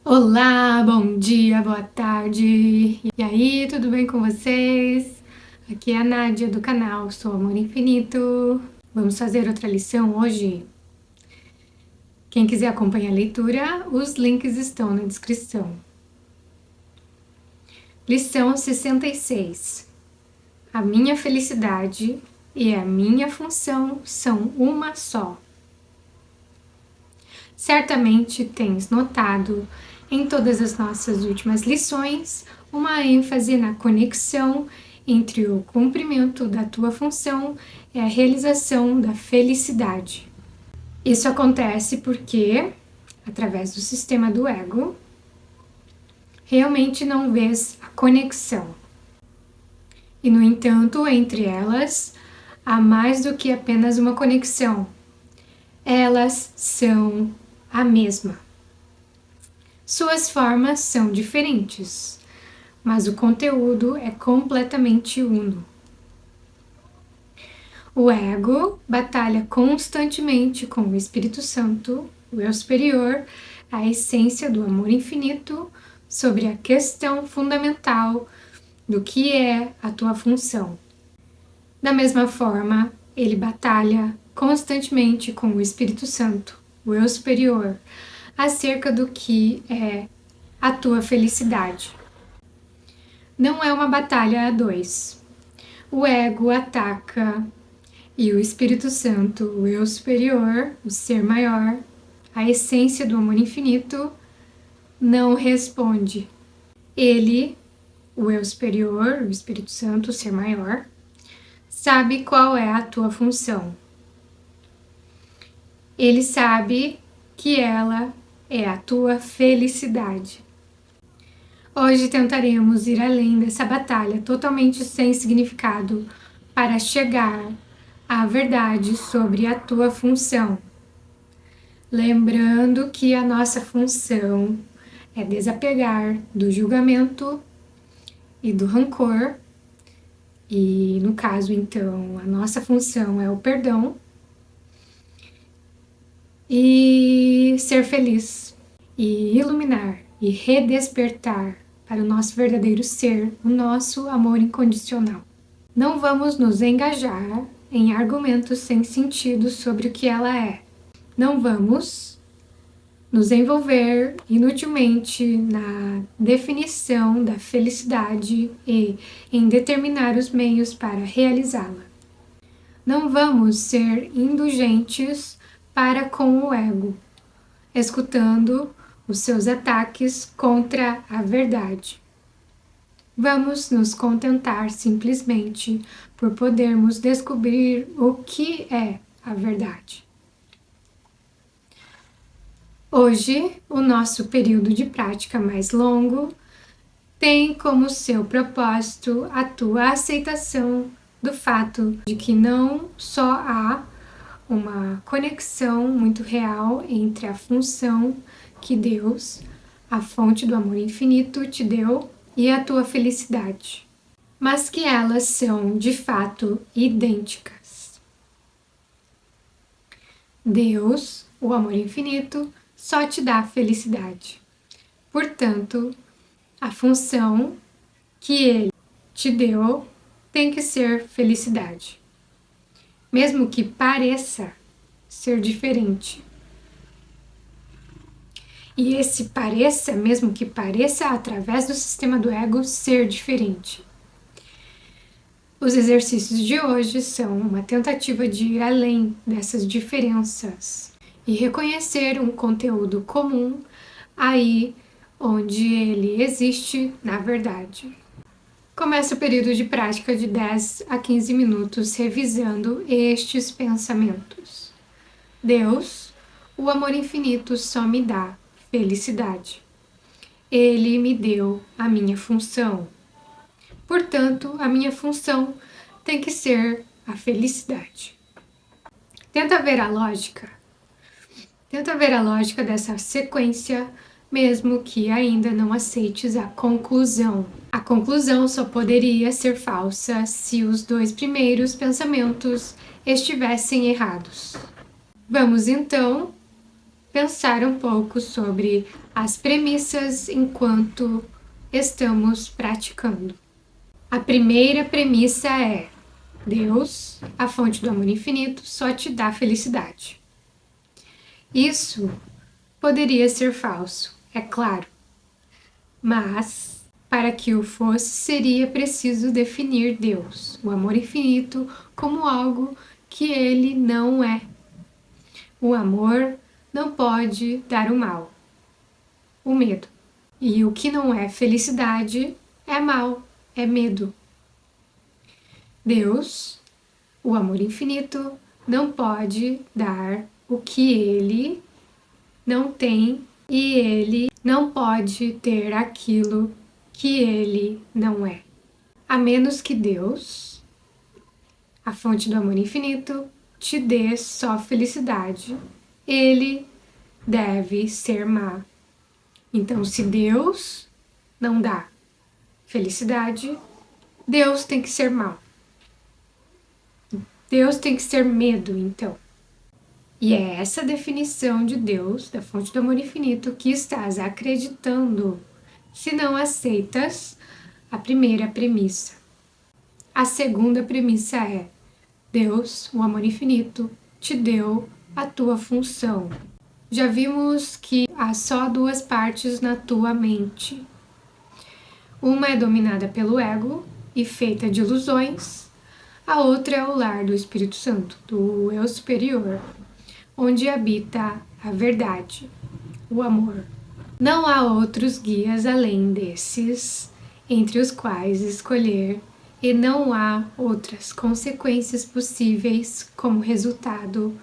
Olá, bom dia, boa tarde. E aí, tudo bem com vocês? Aqui é a Nádia do canal Sou Amor Infinito. Vamos fazer outra lição hoje? Quem quiser acompanhar a leitura, os links estão na descrição. Lição 66. A minha felicidade e a minha função são uma só. Certamente tens notado em todas as nossas últimas lições uma ênfase na conexão entre o cumprimento da tua função e a realização da felicidade. Isso acontece porque, através do sistema do ego, realmente não vês a conexão. E, no entanto, entre elas, há mais do que apenas uma conexão. Elas são a mesma. Suas formas são diferentes, mas o conteúdo é completamente uno. O ego batalha constantemente com o Espírito Santo, o eu superior, a essência do amor infinito, sobre a questão fundamental do que é a tua função. Da mesma forma, ele batalha constantemente com o Espírito Santo, o eu superior, acerca do que é a tua felicidade. Não é uma batalha a dois. O ego ataca e o Espírito Santo, o eu superior, o ser maior, a essência do amor infinito, não responde. Ele, o eu superior, o Espírito Santo, o ser maior, sabe qual é a tua função. Ele sabe que ela é a tua felicidade. Hoje tentaremos ir além dessa batalha totalmente sem significado para chegar à verdade sobre a tua função. Lembrando que a nossa função é desapegar do julgamento e do rancor, e no caso então a nossa função é o perdão e ser feliz e iluminar e redespertar para o nosso verdadeiro ser, o nosso amor incondicional. Não vamos nos engajar em argumentos sem sentido sobre o que ela é. Não vamos nos envolver inutilmente na definição da felicidade e em determinar os meios para realizá-la. Não vamos ser indulgentes para com o ego, escutando os seus ataques contra a verdade. Vamos nos contentar simplesmente por podermos descobrir o que é a verdade. Hoje, o nosso período de prática mais longo tem como seu propósito a tua aceitação do fato de que não só há uma conexão muito real entre a função que Deus, a fonte do amor infinito, te deu e a tua felicidade, mas que elas são de fato idênticas. Deus, o amor infinito, só te dá felicidade. Portanto, a função que Ele te deu tem que ser felicidade, mesmo que pareça ser diferente. E esse pareça, mesmo que pareça através do sistema do ego ser diferente. Os exercícios de hoje são uma tentativa de ir além dessas diferenças e reconhecer um conteúdo comum aí onde ele existe na verdade. Começa o período de prática de 10 a 15 minutos revisando estes pensamentos. Deus, o amor infinito só me dá felicidade. Ele me deu a minha função. Portanto, a minha função tem que ser a felicidade. Tenta ver a lógica dessa sequência, mesmo que ainda não aceites a conclusão. A conclusão só poderia ser falsa se os dois primeiros pensamentos estivessem errados. Vamos então pensar um pouco sobre as premissas enquanto estamos praticando. A primeira premissa é: Deus, a fonte do amor infinito, só te dá felicidade. Isso poderia ser falso, é claro, mas para que o fosse, seria preciso definir Deus, o amor infinito, como algo que ele não é. O amor não pode dar o mal, o medo. E o que não é felicidade é mal, é medo. Deus, o amor infinito, não pode dar o que ele não tem e ele não pode ter aquilo que ele não é. A menos que Deus, a fonte do amor infinito, te dê só felicidade, ele deve ser má. Então, se Deus não dá felicidade, Deus tem que ser mau. Deus tem que ser medo, então. E é essa definição de Deus, da fonte do amor infinito, que estás acreditando se não aceitas a primeira premissa. A segunda premissa é: Deus, o amor infinito, te deu a tua função. Já vimos que há só duas partes na tua mente. Uma é dominada pelo ego e feita de ilusões. A outra é o lar do Espírito Santo, do eu superior, onde habita a verdade, o amor. Não há outros guias além desses, entre os quais escolher, e não há outras consequências possíveis como resultado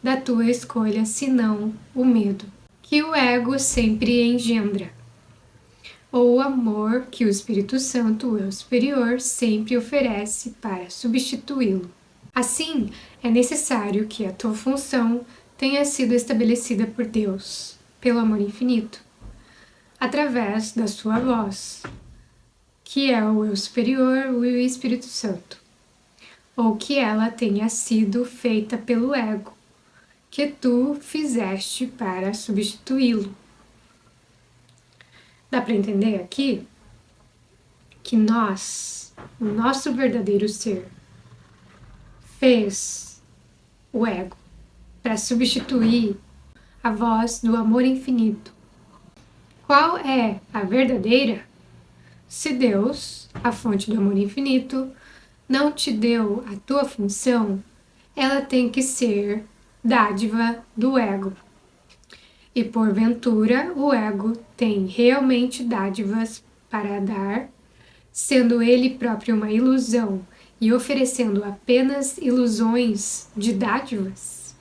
da tua escolha, senão o medo, que o ego sempre engendra, ou o amor que o Espírito Santo, o eu superior, sempre oferece para substituí-lo. Assim, é necessário que a tua função tenha sido estabelecida por Deus, pelo amor infinito, através da sua voz, que é o eu superior, o Espírito Santo, ou que ela tenha sido feita pelo ego, que tu fizeste para substituí-lo. Dá para entender aqui que nós, o nosso verdadeiro ser, fez o ego para substituir a voz do amor infinito. Qual é a verdadeira? Se Deus, a fonte do amor infinito, não te deu a tua função, ela tem que ser dádiva do ego. E porventura o ego tem realmente dádivas para dar, sendo ele próprio uma ilusão e oferecendo apenas ilusões de dádivas?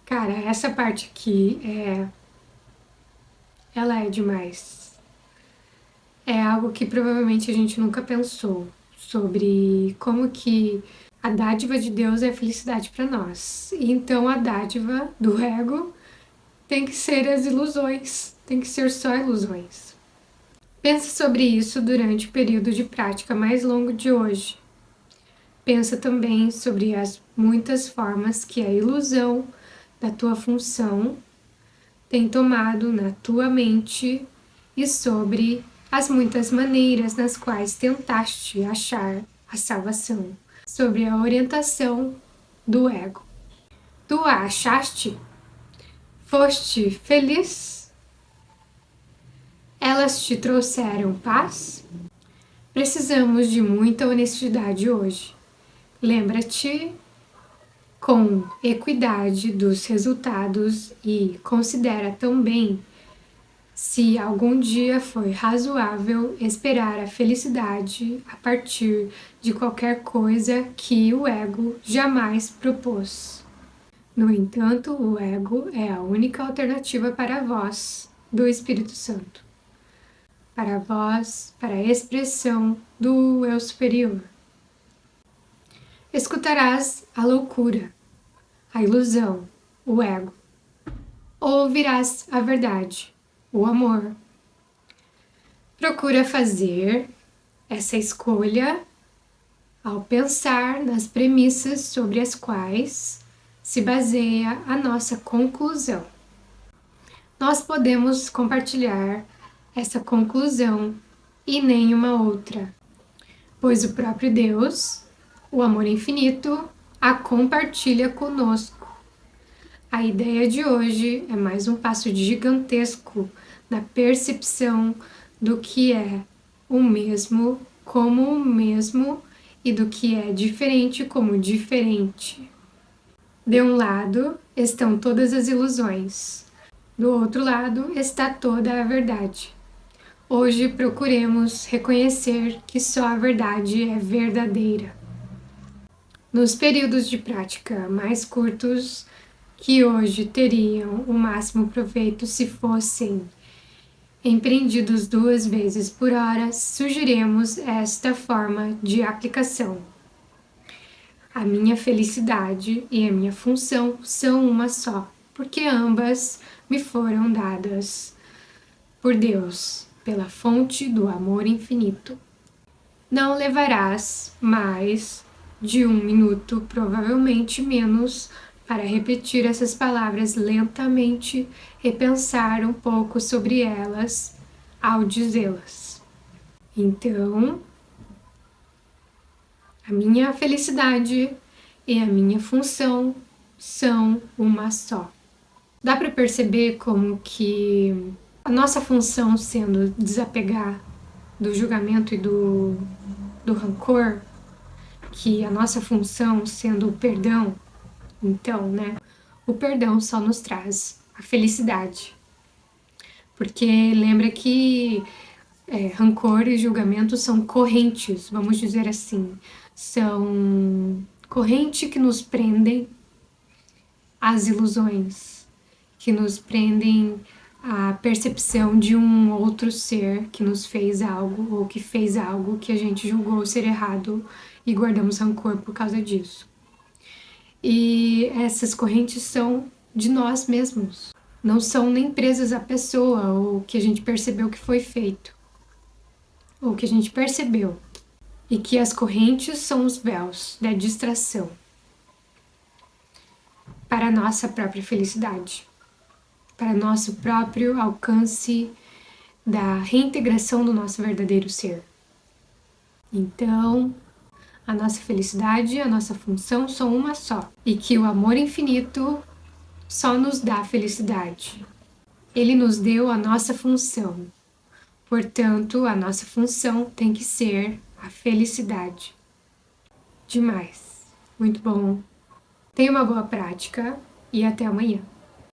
Cara, essa parte aqui ela é demais. É algo que provavelmente a gente nunca pensou sobre como que a dádiva de Deus é a felicidade para nós. E então a dádiva do ego tem que ser as ilusões, tem que ser só ilusões. Pensa sobre isso durante o período de prática mais longo de hoje. Pensa também sobre as muitas formas que a ilusão da tua função tem tomado na tua mente e sobre as muitas maneiras nas quais tentaste achar a salvação, sobre a orientação do ego. Tu a achaste? Foste feliz? Elas te trouxeram paz? Precisamos de muita honestidade hoje. Lembra-te com equidade dos resultados e considera também se algum dia foi razoável esperar a felicidade a partir de qualquer coisa que o ego jamais propôs. No entanto, o ego é a única alternativa para a voz do Espírito Santo, para a voz, para a expressão do eu superior. Escutarás a loucura, a ilusão, o ego, ou ouvirás a verdade, o amor. Procura fazer essa escolha ao pensar nas premissas sobre as quais se baseia a nossa conclusão. Nós podemos compartilhar essa conclusão e nenhuma outra, pois o próprio Deus, o amor infinito, a compartilha conosco. A ideia de hoje é mais um passo gigantesco na percepção do que é o mesmo como o mesmo e do que é diferente como diferente. De um lado estão todas as ilusões, do outro lado está toda a verdade. Hoje procuremos reconhecer que só a verdade é verdadeira. Nos períodos de prática mais curtos, que hoje teriam o máximo proveito se fossem empreendidos 2 vezes por hora, sugerimos esta forma de aplicação. A minha felicidade e a minha função são uma só, porque ambas me foram dadas por Deus, pela fonte do amor infinito. Não levarás mais de 1 minuto, provavelmente menos, para repetir essas palavras lentamente e pensar um pouco sobre elas ao dizê-las. Então, a minha felicidade e a minha função são uma só. Dá para perceber como que a nossa função sendo desapegar do julgamento e do rancor, que a nossa função sendo o perdão, então, o perdão só nos traz a felicidade. Porque lembra que rancor e julgamento são correntes, vamos dizer assim. São correntes que nos prendem às ilusões, que nos prendem à percepção de um outro ser que nos fez algo ou que fez algo que a gente julgou ser errado e guardamos rancor por causa disso. E essas correntes são de nós mesmos, não são nem presas à pessoa ou que a gente percebeu que foi feito, ou que a gente percebeu. E que as correntes são os véus da distração para a nossa própria felicidade, para nosso próprio alcance da reintegração do nosso verdadeiro ser. Então, a nossa felicidade e a nossa função são uma só, e que o amor infinito só nos dá felicidade. Ele nos deu a nossa função, portanto, a nossa função tem que ser a felicidade. Demais. Muito bom. Tenha uma boa prática e até amanhã.